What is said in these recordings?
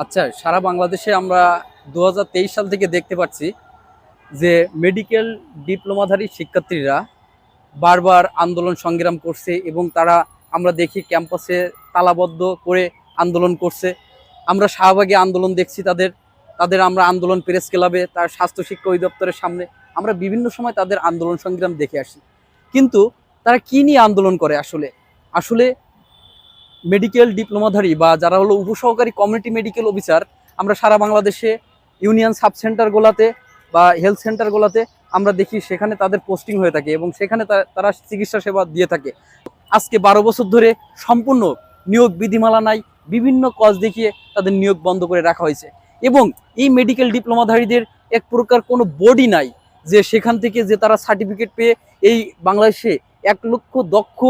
আচ্ছা, সারা বাংলাদেশে আমরা 2023 সাল থেকে দেখতে পাচ্ছি যে মেডিকেল ডিপ্লোমাধারী শিক্ষার্থীরা বারবার আন্দোলন সংগ্রাম করছে এবং তারা আমরা দেখি ক্যাম্পাসে তালাবদ্ধ করে আন্দোলন করছে। আমরা শাহবাগে আন্দোলন দেখছি তাদের তাদের আমরা আন্দোলন প্রেস ক্লাবে, তার স্বাস্থ্য শিক্ষা অধিদপ্তরের সামনে আমরা বিভিন্ন সময় তাদের আন্দোলন সংগ্রাম দেখে আসি। কিন্তু তারা কি নিয়ে আন্দোলন করে আসলে আসলে মেডিকেল ডিপ্লোমাধারী বা যারা হলো উপসহকারী কমিউনিটি মেডিকেল অফিসার, আমরা সারা বাংলাদেশে ইউনিয়ন সাব সেন্টারগুলোতে বা হেলথ সেন্টারগুলোতে আমরা দেখি সেখানে তাদের পোস্টিং হয়ে থাকে এবং সেখানে তারা চিকিৎসা সেবা দিয়ে থাকে। আজকে 12 বছর ধরে সম্পূর্ণ নিয়োগ বিধিমালা নাই, বিভিন্ন কজ দেখিয়ে তাদের নিয়োগ বন্ধ করে রাখা হয়েছে এবং এই মেডিকেল ডিপ্লোমাধারীদের এক প্রকার কোনো বোর্ডই নাই যে সেখান থেকে যে তারা সার্টিফিকেট পেয়ে এই বাংলাদেশে 1 লক্ষ দক্ষ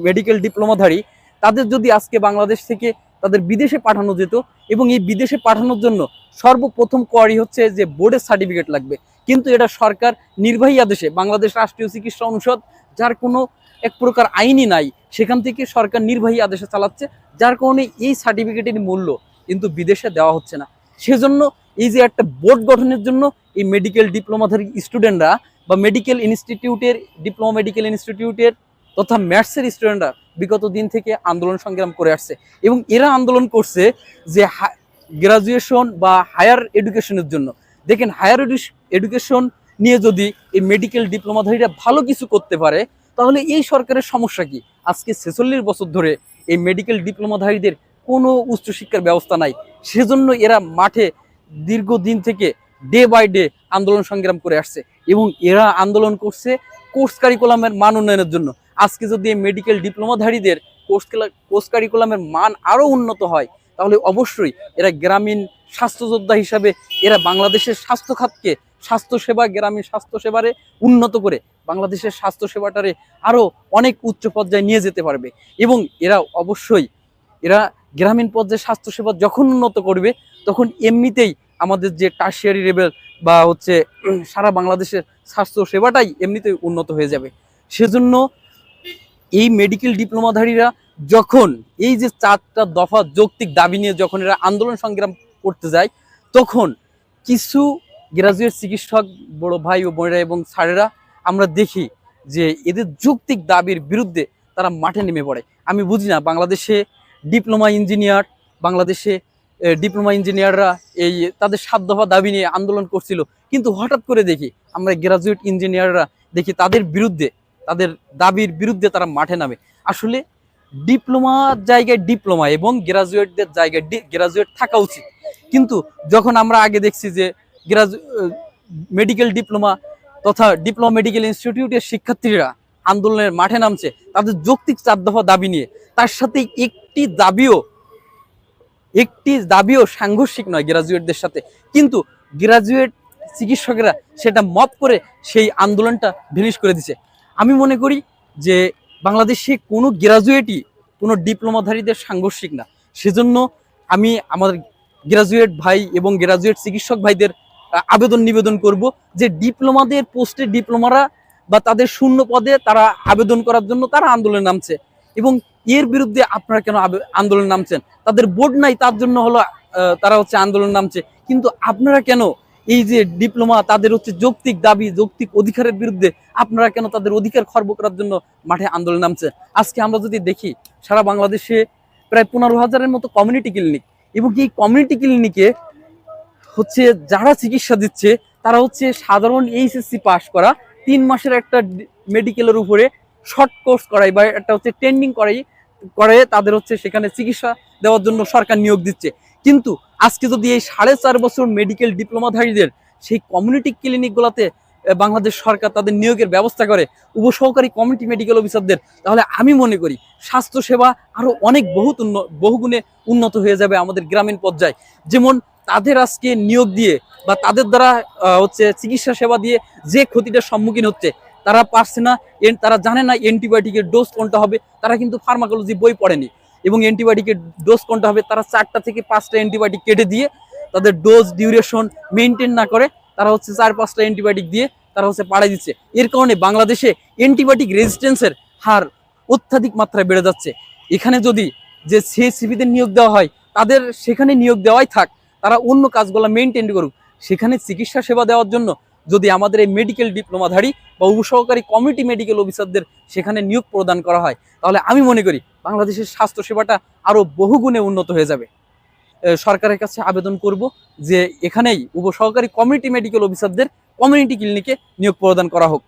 মেডিকেল ডিপ্লোমাধারী তাদের যদি আজকে বাংলাদেশ থেকে তাদের বিদেশে পাঠানো যেত এবং এই বিদেশে পাঠানোর জন্য সর্বপ্রথম কোয়ারি হচ্ছে যে বোর্ডের সার্টিফিকেট লাগবে। কিন্তু এটা সরকার নির্বাহী আদেশে বাংলাদেশ রাষ্ট্রীয় চিকিৎসা অনুষদ, যার কোনো এক প্রকার আইনই নাই, সেখান থেকে সরকার নির্বাহী আদেশে চালাচ্ছে, যার কারণে এই সার্টিফিকেটের মূল্য কিন্তু বিদেশে দেওয়া হচ্ছে না। সেজন্য এই যে একটা বোর্ড গঠনের জন্য এই মেডিকেল ডিপ্লোমাধারী স্টুডেন্টরা বা মেডিকেল ইনস্টিটিউটের ডিপ্লোমা মেডিকেল ইনস্টিটিউটের তথা ম্যাথসের স্টুডেন্টরা বিগত দিন থেকে আন্দোলন সংগ্রাম করে আসছে এবং এরা আন্দোলন করছে যে গ্রাজুয়েশন বা হায়ার এডুকেশনের জন্য। দেখেন, হায়ার এডুকেশন নিয়ে যদি এই মেডিকেল ডিপ্লোমাধারীরা ভালো কিছু করতে পারে তাহলে এই সরকারের সমস্যা কি? আজকে 46 বছর ধরে এই মেডিকেল ডিপ্লোমাধারীদের কোনো উচ্চশিক্ষার ব্যবস্থা নাই, সেজন্য এরা মাঠে দীর্ঘদিন থেকে ডে বাই ডে আন্দোলন সংগ্রাম করে আসছে এবং এরা আন্দোলন করছে কোর্স কারিকুলামের মান উন্নয়নের জন্য। আজকে যদি এই মেডিকেল ডিপ্লোমাধারীদের কোর্স কারিকুলামের মান আরও উন্নত হয় তাহলে অবশ্যই এরা গ্রামীণ স্বাস্থ্য যোদ্ধা হিসাবে এরা বাংলাদেশের স্বাস্থ্য খাতকে, স্বাস্থ্যসেবা, গ্রামীণ স্বাস্থ্যসেবারে উন্নত করে বাংলাদেশের স্বাস্থ্যসেবাটারে আরও অনেক উচ্চ পর্যায়ে নিয়ে যেতে পারবে এবং এরা অবশ্যই এরা গ্রামীণ পর্যায়ে স্বাস্থ্যসেবা যখন উন্নত করবে তখন এমনিতেই আমাদের যে টার্সিয়ারি লেভেল বা হচ্ছে সারা বাংলাদেশের স্বাস্থ্য সেবাটাই এমনিতেই উন্নত হয়ে যাবে। সেজন্য এই মেডিকেল ডিপ্লোমাধারীরা যখন এই যে 4টা দফা যৌক্তিক দাবি নিয়ে যখন এরা আন্দোলন সংগ্রাম করতে যায় তখন কিছু গ্রাজুয়েট চিকিৎসক বড় ভাই ও বোনেরা এবং স্যারেরা আমরা দেখি যে এদের যৌক্তিক দাবির বিরুদ্ধে তারা মাঠে নেমে পড়ে। আমি বুঝি না, বাংলাদেশে ডিপ্লোমা ইঞ্জিনিয়াররা এই তাদের 7 দফা দাবি নিয়ে আন্দোলন করছিল, কিন্তু হঠাৎ করে দেখি আমরা গ্রাজুয়েট ইঞ্জিনিয়াররা দেখি তাদের বিরুদ্ধে, তাদের দাবির বিরুদ্ধে তারা মাঠে নামে। আসলে ডিপ্লোমার জায়গায় ডিপ্লোমা এবং গ্রাজুয়েটদের জায়গায় গ্রাজুয়েট থাকা উচিত, কিন্তু যখন আমরা আগে দেখছি যে মেডিকেল ডিপ্লোমা তথা ডিপ্লোমা মেডিকেল ইনস্টিটিউটের শিক্ষার্থীরা আন্দোলনের মাঠে নামছে তাদের যৌক্তিক 4 দফা দাবি নিয়ে, তার সাথে একটি দাবিও সাংঘর্ষিক নয় গ্রাজুয়েটদের সাথে, কিন্তু গ্রাজুয়েট চিকিৎসকেরা সেটা মত করে সেই আন্দোলনটা ভিনিশ করে দিচ্ছে। আমি মনে করি যে বাংলাদেশে কোনো গ্রাজুয়েটই কোনো ডিপ্লোমাধারীদের সাংঘর্ষিক না। সেজন্য আমি আমাদের গ্রাজুয়েট ভাই এবং গ্রাজুয়েট চিকিৎসক ভাইদের নিবেদন করব যে ডিপ্লোমাদের পোস্টে ডিপ্লোমারা বা তাদের শূন্য পদে তারা আবেদন করার জন্য তারা আন্দোলনে নামছে এবং এর বিরুদ্ধে আপনারা কেন আন্দোলন নামছেন? তাদের বোর্ড নাই, তার জন্য হলো তারা হচ্ছে আন্দোলন নামছে, কিন্তু আপনারা কেন এই যে ডিপ্লোমা তাদের হচ্ছে যৌক্তিক দাবি, যৌক্তিক অধিকারের বিরুদ্ধে আপনারা কেন তাদের অধিকার খর্ব করার জন্য মাঠে আন্দোলন নামছে? আজকে আমরা যদি দেখি সারা বাংলাদেশে প্রায় 15,000-এর মতো কমিউনিটি ক্লিনিক এবং এই কমিউনিটি ক্লিনিকে হচ্ছে যারা চিকিৎসা দিচ্ছে তারা হচ্ছে সাধারণ এইচএসসি পাস করা 3 মাসের একটা মেডিকেলের উপরে শর্ট কোর্স করাই বা একটা হচ্ছে ট্রেনিং করে তাদের হচ্ছে সেখানে চিকিৎসা দেওয়ার জন্য সরকার নিয়োগ দিচ্ছে। কিন্তু আজকে যদি এই 4.5 বছর মেডিকেল ডিপ্লোমাধারীদের সেই কমিউনিটি ক্লিনিকগুলোতে বাংলাদেশ সরকার তাদের নিয়োগের ব্যবস্থা করে উপসহকারী কমিউনিটি মেডিকেল অফিসারদের, তাহলে আমি মনে করি স্বাস্থ্যসেবা আরও অনেক বহুগুণে উন্নত হয়ে যাবে আমাদের গ্রামীণ পর্যায়ে। যেমন তাদের আজকে নিয়োগ দিয়ে বা তাদের দ্বারা হচ্ছে চিকিৎসা সেবা দিয়ে যে ক্ষতিটার সম্মুখীন হচ্ছে, তারা পারছে না, তারা জানে না অ্যান্টিবায়োটিকের ডোজ কোনটা হবে, তারা কিন্তু ফার্মাকোলজি বই পড়েনি এবং অ্যান্টিবায়োটিকের ডোজ কোনটা হবে তারা 4টা থেকে 5টা অ্যান্টিবায়োটিক কেটে দিয়ে তাদের ডোজ ডিউরেশন মেনটেন না করে তারা হচ্ছে 4-5টা অ্যান্টিবায়োটিক দিয়ে তারা হচ্ছে পাড়াই দিচ্ছে। এর কারণে বাংলাদেশে অ্যান্টিবায়োটিক রেজিস্ট্যান্সের হার অত্যাধিক মাত্রায় বেড়ে যাচ্ছে। এখানে যদি যে সিএসসিপিদের নিয়োগ দেওয়া হয় তাদের সেখানে নিয়োগ দেওয়াই থাক, তারা অন্য কাজগুলো মেনটেন করুক। সেখানে চিকিৎসা সেবা দেওয়ার জন্য যদি আমাদের এই মেডিকেল ডিপ্লোমাধারী বা উপসহকারী কমিউনিটি মেডিকেল অফিসারদের সেখানে নিয়োগ প্রদান করা হয়, তাহলে আমি মনে করি বাংলাদেশের স্বাস্থ্য সেবাটা আরও বহুগুণে উন্নত হয়ে যাবে। সরকারের কাছে আবেদন করব যে এখানেই উপসহকারী কমিউনিটি মেডিকেল অফিসারদের কমিউনিটি ক্লিনিকে নিয়োগ প্রদান করা হোক।